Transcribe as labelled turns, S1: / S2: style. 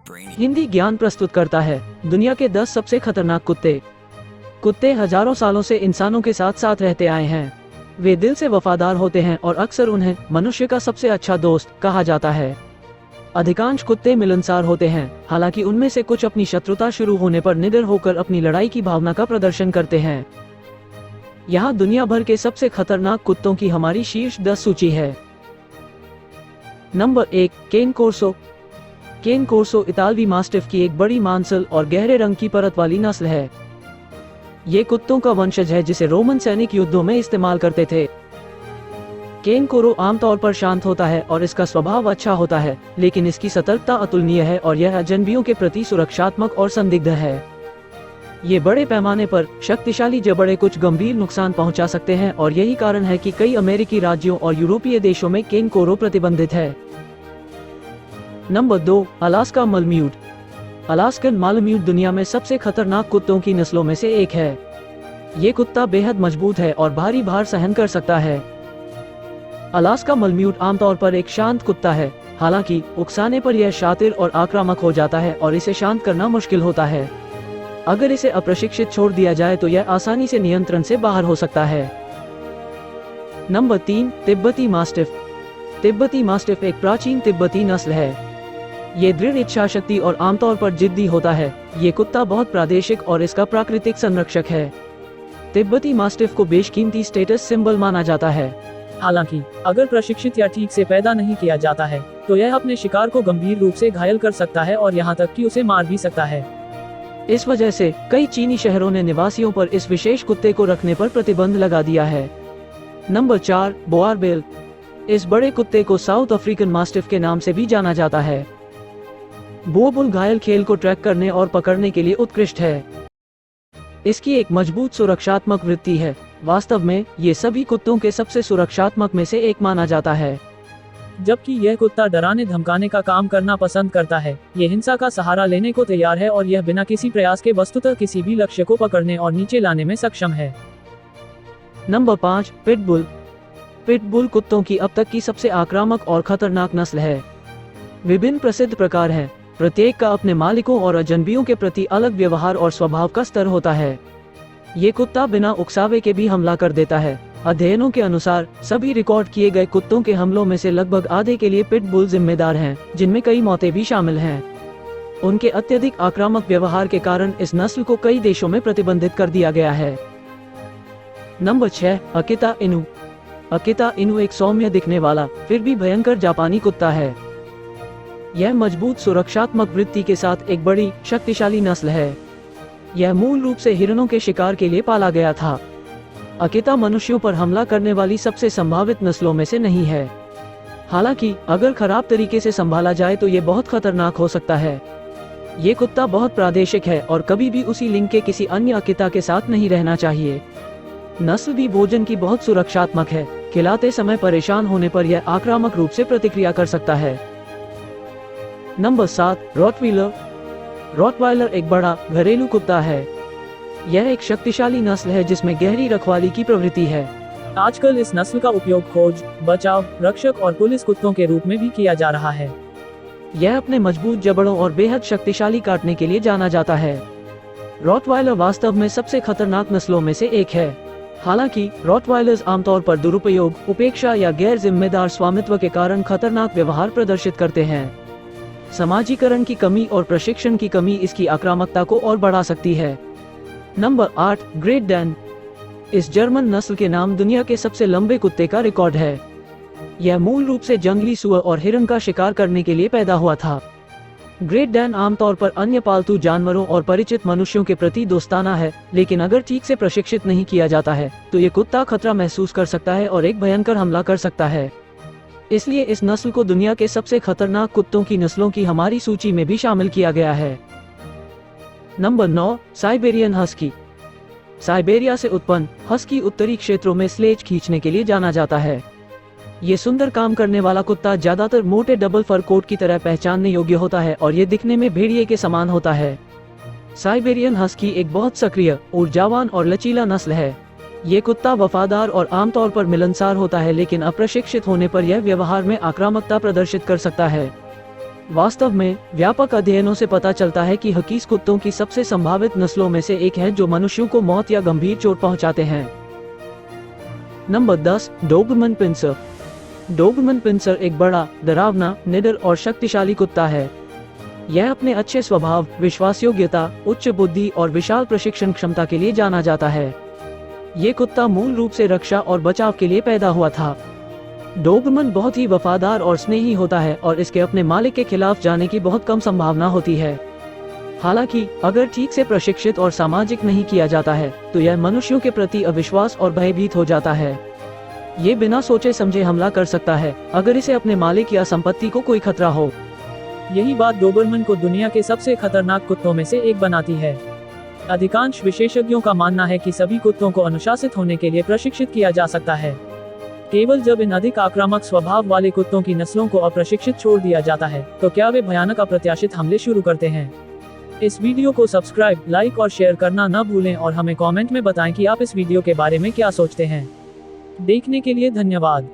S1: हिंदी ज्ञान प्रस्तुत करता है। दुनिया के 10 सबसे खतरनाक कुत्ते। कुत्ते हजारों सालों से इंसानों के साथ साथ रहते आए हैं। वे दिल से वफादार होते हैं और अक्सर उन्हें मनुष्य का सबसे अच्छा दोस्त कहा जाता है। अधिकांश कुत्ते मिलनसार होते हैं, हालांकि उनमें से कुछ अपनी शत्रुता शुरू होने पर निडर होकर अपनी लड़ाई की भावना का प्रदर्शन करते हैं। यहाँ दुनिया भर के सबसे खतरनाक कुत्तों की हमारी शीर्ष 10 सूची है। नंबर 1, केन कोर्सो। केन कोर्सो इतालवी मास्टिफ की एक बड़ी मांसल और गहरे रंग की परत वाली नस्ल है। ये कुत्तों का वंशज है जिसे रोमन सैनिक युद्धों में इस्तेमाल करते थे। केन कोरो आमतौर पर शांत होता है और इसका स्वभाव अच्छा होता है, लेकिन इसकी सतर्कता अतुलनीय है और यह अजनबियों के प्रति सुरक्षात्मक और संदिग्ध है। ये बड़े पैमाने पर शक्तिशाली जबड़े कुछ गंभीर नुकसान पहुंचा सकते हैं और यही कारण है कि कई अमेरिकी राज्यों और यूरोपीय देशों में केन कोरो प्रतिबंधित है। Number 2, Alaska malamute. Alaskan malamute दुनिया में सबसे खतरनाक कुत्तों की नस्लों में से एक है। ये कुत्ता बेहद मजबूत है और भारी भार सहन कर सकता है। अलास्का मालम्यूट आमतौर पर एक शांत कुत्ता है, हालांकि उकसाने पर यह शातिर और आक्रामक हो जाता है और इसे शांत करना मुश्किल होता है। अगर इसे अप्रशिक्षित छोड़ दिया जाए तो यह आसानी से नियंत्रण से बाहर हो सकता है। नंबर 3, तिब्बती मास्टिफ। तिब्बती मास्टिफ एक प्राचीन तिब्बती नस्ल है। ये दृढ़ इच्छा शक्ति और आमतौर पर जिद्दी होता है। ये कुत्ता बहुत प्रादेशिक और इसका प्राकृतिक संरक्षक है। तिब्बती मास्टिफ को बेशकीमती स्टेटस सिंबल माना जाता है।
S2: हालांकि अगर प्रशिक्षित या ठीक से पैदा नहीं किया जाता है तो यह अपने शिकार को गंभीर रूप से घायल कर सकता है और यहाँ तक कि उसे मार भी सकता है।
S1: इस वजह से कई चीनी शहरों ने निवासियों पर इस विशेष कुत्ते को रखने पर प्रतिबंध लगा दिया है। नंबर 4, बोआरबेल। इस बड़े कुत्ते को साउथ अफ्रीकन मास्टिफ के नाम से भी जाना जाता है। बोअरबुल घायल खेल को ट्रैक करने और पकड़ने के लिए उत्कृष्ट है। इसकी एक मजबूत सुरक्षात्मक वृत्ति है। वास्तव में ये सभी कुत्तों के सबसे सुरक्षात्मक में से एक माना जाता है।
S2: जबकि यह कुत्ता डराने धमकाने का काम करना पसंद करता है, ये हिंसा का सहारा लेने को तैयार है और यह बिना किसी प्रयास के वस्तुतः किसी भी लक्ष्य को पकड़ने और नीचे लाने में सक्षम है।
S1: Number 5, pitbull. पिटबुल कुत्तों की अब तक की सबसे आक्रामक और खतरनाक नस्ल है। विभिन्न प्रसिद्ध प्रकार हैं, प्रत्येक का अपने मालिकों और अजनबियों के प्रति अलग व्यवहार और स्वभाव का स्तर होता है। ये कुत्ता बिना उकसावे के भी हमला कर देता है। अध्ययनों के अनुसार सभी रिकॉर्ड किए गए कुत्तों के हमलों में से लगभग आधे के लिए पिटबुल जिम्मेदार हैं, जिनमें कई मौतें भी शामिल हैं। उनके अत्यधिक आक्रामक व्यवहार के कारण इस नस्ल को कई देशों में प्रतिबंधित कर दिया गया है। नंबर 6, अकिता इनु। अकिता इनु एक सौम्य दिखने वाला फिर भी भयंकर जापानी कुत्ता है। यह मजबूत सुरक्षात्मक वृत्ति के साथ एक बड़ी शक्तिशाली नस्ल है। यह मूल रूप से हिरणों के शिकार के लिए पाला गया था। अकिता मनुष्यों पर हमला करने वाली सबसे संभावित नस्लों में से नहीं है। हालांकि अगर खराब तरीके से संभाला जाए तो ये बहुत खतरनाक हो सकता है। ये कुत्ता बहुत प्रादेशिक है और कभी भी उसी लिंग के किसी अन्य अकिता के साथ नहीं रहना चाहिए। नस्ल भी भोजन की बहुत सुरक्षात्मक है। खिलाते समय परेशान होने पर यह आक्रामक रूप से प्रतिक्रिया कर सकता है। Number 7, Rottweiler. रॉटवाइलर एक बड़ा घरेलू कुत्ता है। यह एक शक्तिशाली नस्ल है जिसमें गहरी रखवाली की प्रवृत्ति है।
S2: आजकल इस नस्ल का उपयोग खोज, बचाव, रक्षक और पुलिस कुत्तों के रूप में भी किया जा रहा है।
S1: यह अपने मजबूत जबड़ों और बेहद शक्तिशाली काटने के लिए जाना जाता है। रॉटवाइलर वास्तव में सबसे खतरनाक नस्लों में से एक है। हालांकि रॉटवाइलर्स आमतौर पर दुरुपयोग, उपेक्षा या गैर जिम्मेदार स्वामित्व के कारण खतरनाक व्यवहार प्रदर्शित करते हैं। समाजीकरण की कमी और प्रशिक्षण की कमी इसकी आक्रामकता को और बढ़ा सकती है। Number 8, great Dan. इस जर्मन नस्ल के नाम दुनिया के सबसे लंबे कुत्ते का रिकॉर्ड है। यह मूल रूप से जंगली सुअर और हिरण का शिकार करने के लिए पैदा हुआ था। ग्रेट डैन आमतौर पर अन्य पालतू जानवरों और परिचित मनुष्यों के प्रति दोस्ताना है, लेकिन अगर ठीक से प्रशिक्षित नहीं किया जाता है तो ये कुत्ता खतरा महसूस कर सकता है और एक भयंकर हमला कर सकता है। इसलिए इस नस्ल को दुनिया के सबसे खतरनाक कुत्तों की नस्लों की हमारी सूची में भी शामिल किया गया है। Number 9, Siberian husky. साइबेरिया से उत्पन्न हस्की उत्तरी क्षेत्रों में स्लेज खींचने के लिए जाना जाता है। ये सुंदर काम करने वाला कुत्ता ज्यादातर मोटे डबल फर कोट की तरह पहचानने योग्य होता है और ये दिखने में भेड़िए के समान होता है। साइबेरियन हस्की एक बहुत सक्रिय, ऊर्जावान और लचीला नस्ल है। ये कुत्ता वफादार और आमतौर पर मिलनसार होता है, लेकिन अप्रशिक्षित होने पर यह व्यवहार में आक्रामकता प्रदर्शित कर सकता है। वास्तव में व्यापक अध्ययनों से पता चलता है कि हकीस कुत्तों की सबसे संभावित नस्लों में से एक है जो मनुष्यों को मौत या गंभीर चोट पहुंचाते हैं। Number 10, Doberman pinscher. Doberman pinscher एक बड़ा, डरावना, निडर और शक्तिशाली कुत्ता है। यह अपने अच्छे स्वभाव, विश्वासयोग्यता, उच्च बुद्धि और विशाल प्रशिक्षण क्षमता के लिए जाना जाता है। ये कुत्ता मूल रूप से रक्षा और बचाव के लिए पैदा हुआ था। डोबरमन बहुत ही वफादार और स्नेही होता है और इसके अपने मालिक के खिलाफ जाने की बहुत कम संभावना होती है। हालांकि अगर ठीक से प्रशिक्षित और सामाजिक नहीं किया जाता है तो यह मनुष्यों के प्रति अविश्वास और भयभीत हो जाता है। ये बिना सोचे समझे हमला कर सकता है अगर इसे अपने मालिक या संपत्ति को कोई खतरा हो।
S2: यही बात डोबरमन को दुनिया के सबसे खतरनाक कुत्तों में से एक बनाती है। अधिकांश विशेषज्ञों का मानना है कि सभी कुत्तों को अनुशासित होने के लिए प्रशिक्षित किया जा सकता है। केवल जब इन अधिक आक्रामक स्वभाव वाले कुत्तों की नस्लों को अप्रशिक्षित छोड़ दिया जाता है तो क्या वे भयानक अप्रत्याशित हमले शुरू करते हैं। इस वीडियो को सब्सक्राइब, लाइक और शेयर करना न भूलें और हमें कमेंट में बताएं कि आप इस वीडियो के बारे में क्या सोचते हैं। देखने के लिए धन्यवाद।